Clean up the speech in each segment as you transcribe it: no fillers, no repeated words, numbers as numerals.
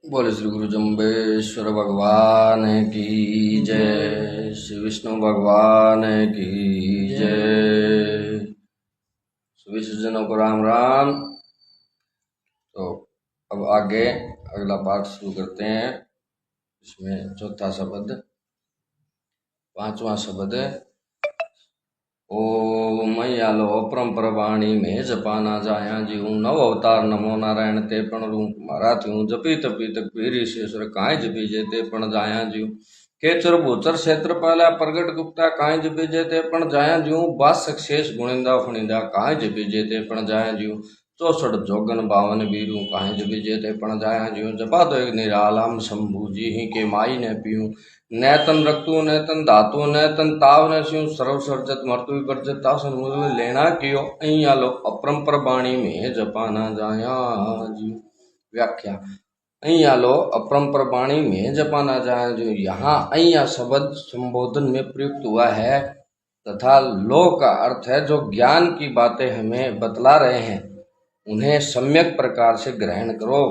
बोले श्री गुरु जम्बेश्वर भगवान की जय, श्री विष्णु भगवान की जय। सभी सज्जनों को राम राम। तो अब आगे अगला पाठ शुरू करते हैं। इसमें चौथा शब्द, पांचवा शब्द है ओम मैयालो अपरंपर वाणी में जपा ना जाया जीव नव अवतार नमो नारायण ते पण रूप मारा थ्यू जपी तपी तक पीरी शेषर कांय जपी जे ते पण जाया जीव केचर भूचर क्षेत्र पाला प्रगट गुप्ता कांय जपी जे ते पण जाया जीव बासक शेष गुणिंदा फणिंदा कांय जपी जे ते पण जाया जीव 64 जोगन 52 बीरू कांय जपी जे ते पण जाया जीव जपा तो एक निरालम शंभु जी ही के माई ने पीऊं नैतन रक्तु नैतन धातु नैतन ताव न स्यू सर्व सर्जत मृत्यु विपर्जत तासन मुझ लेना कियो अहिया लो अपरंपर बाणी में जपा ना जाया जी। व्याख्या। अहिया लो अपरंपर बाणी में जपा ना जाया जो यहाँ अहिया शब्द संबोधन में प्रयुक्त हुआ है तथा लो का अर्थ है जो ज्ञान की बातें हमें बतला रहे हैं उन्हें सम्यक प्रकार से ग्रहण करो।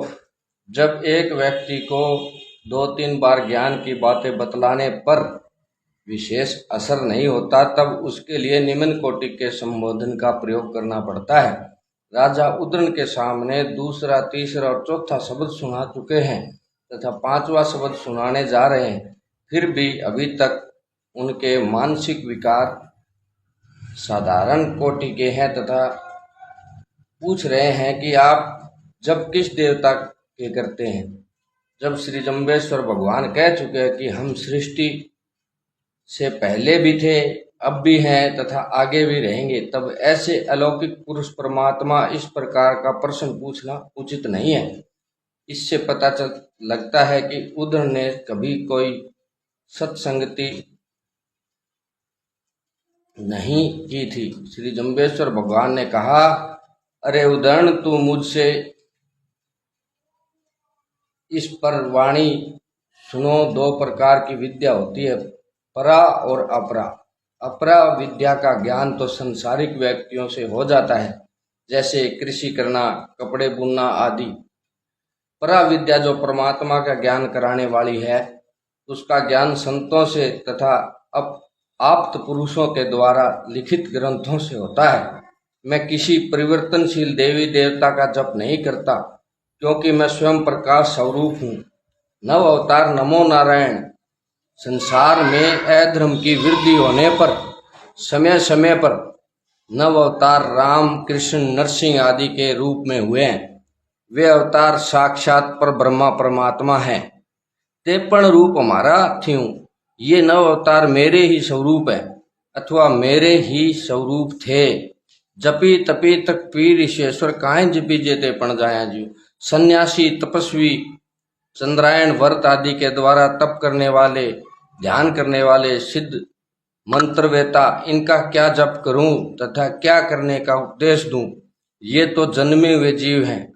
जब एक व्यक्ति को 2-3 बार ज्ञान की बातें बतलाने पर विशेष असर नहीं होता तब उसके लिए निम्न कोटि के संबोधन का प्रयोग करना पड़ता है। राजा उद्रण के सामने दूसरा, तीसरा और चौथा शब्द सुना चुके हैं तथा पांचवा शब्द सुनाने जा रहे हैं, फिर भी अभी तक उनके मानसिक विकार साधारण कोटि के हैं तथा पूछ रहे हैं कि आप जब किस देवता के करते हैं। जब श्री जम्बेश्वर भगवान कह चुके हैं कि हम सृष्टि से पहले भी थे, अब भी हैं तथा आगे भी रहेंगे, तब ऐसे अलौकिक पुरुष परमात्मा इस प्रकार का प्रश्न पूछना उचित नहीं है। इससे पता लगता है कि उद्र ने कभी कोई सत्संगति नहीं की थी। श्री जम्बेश्वर भगवान ने कहा, अरे उदरण, तू मुझसे इस पर वाणी सुनो। 2 प्रकार की विद्या होती है, परा और अपरा। अपरा विद्या का ज्ञान तो संसारिक व्यक्तियों से हो जाता है, जैसे कृषि करना, कपड़े बुनना आदि। परा विद्या जो परमात्मा का ज्ञान कराने वाली है, उसका ज्ञान संतों से तथा आप्त पुरुषों के द्वारा लिखित ग्रंथों से होता है। मैं किसी परिवर्तनशील देवी देवता का जप नहीं करता, क्योंकि मैं स्वयं प्रकाश स्वरूप हूँ। नव अवतार नमो नारायण संसार में अधर्म की वृद्धि होने पर समय समय पर नव अवतार राम, कृष्ण, नरसिंह आदि के रूप में हुए हैं। वे अवतार साक्षात पर ब्रह्मा परमात्मा हैं। तेपण रूप हमारा थ्यू। ये नव अवतार मेरे ही स्वरूप है अथवा मेरे ही स्वरूप थे। जपी तपी तक पीर ईश्वर काहे जपी जेते पण जाया जी। सन्यासी, तपस्वी, चंद्रायण व्रत आदि के द्वारा तप करने वाले, ध्यान करने वाले, सिद्ध मंत्रवेता, इनका क्या जप करूं तथा क्या करने का उपदेश दूं। ये तो जन्मे हुए जीव हैं।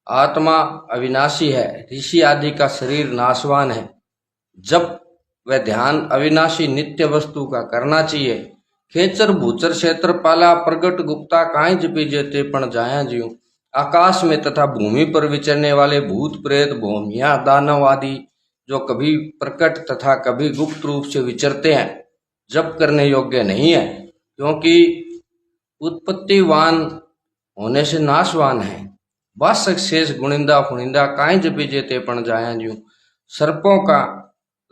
आत्मा अविनाशी है, ऋषि आदि का शरीर नाशवान है। जब वह ध्यान अविनाशी नित्य वस्तु का करना चाहिए। खेचर भूचर क्षेत्र पाला प्रगट गुप्ता कांय जपी जेते पण जाया जीव। आकाश में तथा भूमि पर विचरने वाले भूत प्रेत, भौमिया, दानव आदि जो कभी प्रकट तथा कभी गुप्त रूप से विचरते हैं, जप करने योग्य नहीं है, क्योंकि उत्पत्तिवान होने से नाशवान है। वासक शेष गुणिंदा फुणिंदा कांय जपी जेते पण जाया जीव। सर्पों का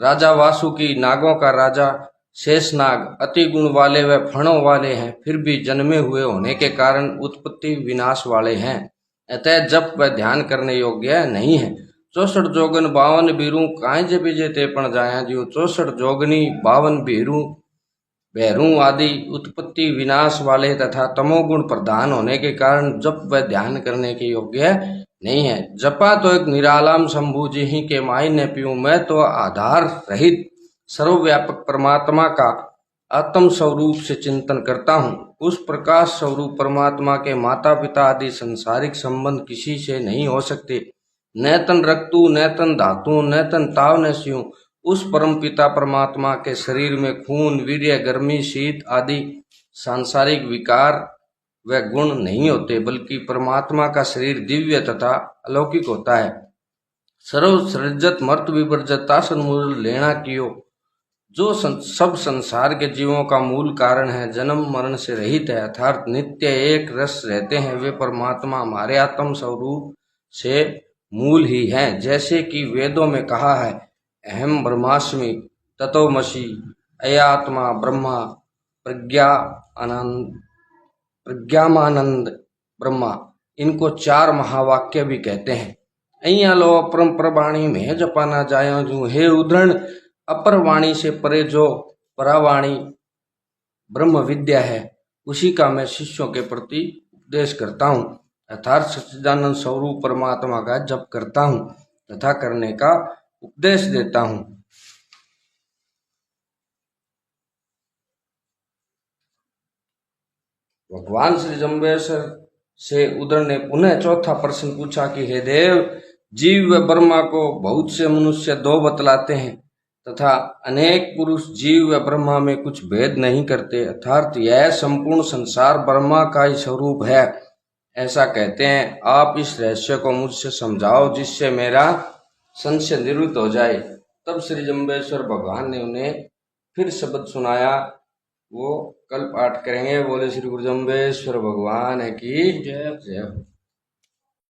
राजा वासुकी, नागों का राजा शेषनाग अति गुण वाले व फणों वाले हैं, फिर भी जन्मे हुए होने के कारण उत्पत्ति विनाश वाले हैं। अतः जप व ध्यान करने योग्य नहीं है। 64 जोगन 52 बीरू कांय जपी जेते पण जाया जीव। 64 जोगनी, 52 बीरू, भैरू आदि उत्पत्ति विनाश वाले तथा तमोगुण प्रधान होने के कारण जप व ध्यान करने के योग्य नहीं है। जपा तो एक निरालम शंभु जी ही के माई ने पीऊं। मैं तो आधार रहित सर्वव्यापक परमात्मा का आत्म स्वरूप से चिंतन करता हूँ। उस प्रकाश स्वरूप परमात्मा के माता पिता आदि संसारिक संबंध किसी से नहीं हो सकते। नैतन रक्तु नैतन धातु नैतन ताव न स्यू। उस परम पिता परमात्मा के शरीर में खून, वीर्य, गर्मी, शीत आदि सांसारिक विकार व गुण नहीं होते, बल्कि परमात्मा का शरीर दिव्य तथा अलौकिक होता है। सर्व सृजत मर्त विवर्जता सन्मूल लेना कियो। जो सब संसार के जीवों का मूल कारण है, जन्म मरण से रहित है, अर्थात नित्य एक रस रहते हैं, वे परमात्मा हमारे आत्म स्वरूप से मूल ही हैं। जैसे कि वेदों में कहा है, अहम ब्रह्मास्मि तत्वमसि, अयात्मा ब्रह्मा प्रज्ञामानंद ब्रह्मा, इनको चार महावाक्य भी कहते हैं। અહીંયા लो अपरंपर वाणी में जपाना जाया जू, हे उदरण अपर वाणी से परे जो परावाणी ब्रह्म विद्या है, उसी का मैं शिष्यों के प्रति उपदेश करता हूँ, अर्थात सच्चिदानंद स्वरूप परमात्मा का जप करता हूँ तथा करने का उपदेश देता हूँ। भगवान श्री जम्बेश्वर से उदर ने पुनः चौथा प्रश्न पूछा कि हे देव, जीव व ब्रह्मा को बहुत से मनुष्य दो बतलाते हैं तथा अनेक पुरुष जीव व ब्रह्मा में कुछ भेद नहीं करते, अर्थात यह संपूर्ण संसार ब्रह्मा का ही स्वरूप है, ऐसा कहते हैं। आप इस रहस्य को मुझसे समझाओ जिससे मेरा संशय निवृत्त हो जाए। तब श्री जम्बेश्वर भगवान ने उन्हें फिर शब्द सुनाया, वो कल पाठ करेंगे। बोले श्री गुरु जम्बेश्वर भगवान की जय जय।